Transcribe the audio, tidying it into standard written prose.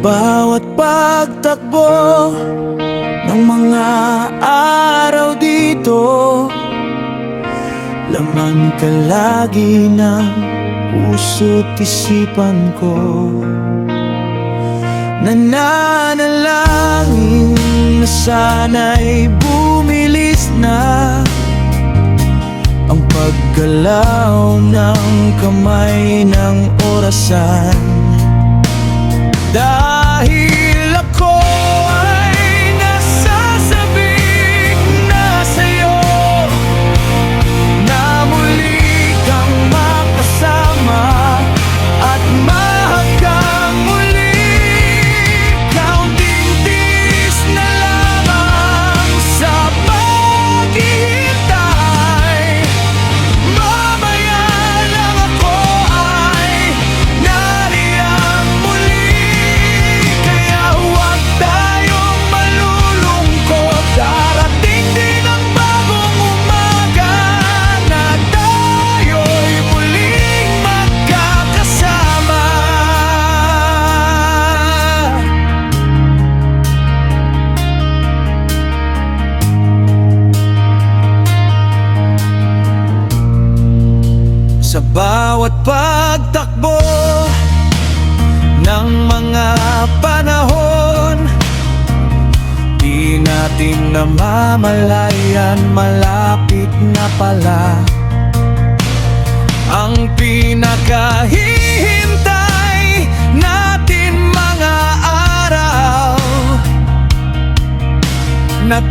bawat pagtakbo ng mga araw dito, laman ka lagi ng puso't isipan ko. Nananalangin na sana'y bumilis na ang paggalaw ng kamay ng orasan. Dahil ako ay nasasabik na sa'yo, na muli kang makasama at mahanggang muli. Kaunting tiis na lamang sa paghihintay. Mamaya lang ako ay nariyang muli. Kaya huwag tayong malulungkot, darating din ang bagong umaga na tayo'y muling magkakasama. Sa bawat pagtakbo ng mga panahon, di natin namamalayan, malapit na pala ang pinakahihintay natin mga araw na